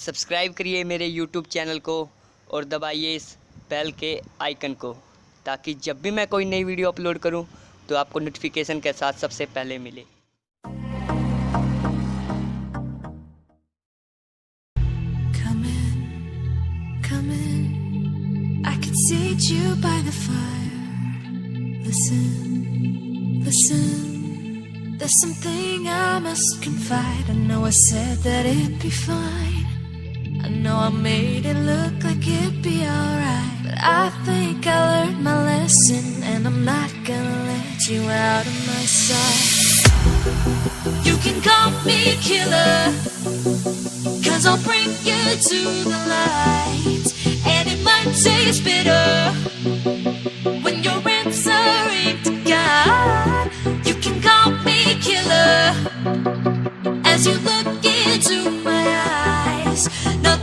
Subscribe करिए मेरे YouTube channel को और दबाइए इस बेल के आइकन को, ताकि जब भी मैं कोई नई वीडियो अपलोड करूं तो आपको नोटिफिकेशन के साथ सबसे पहले मिले। Come in, I can seat you by the fire. Listen, listen, there's something I must confide. I know I said that it'd be fine. I know I made it look like it'd be alright, but I think I learned my lesson, and I'm not gonna let you out of my sight. You can call me killer, 'cause I'll bring you to the light. And it might taste bitter when you're answering to God. You can call me killer as you look into my eyes. No,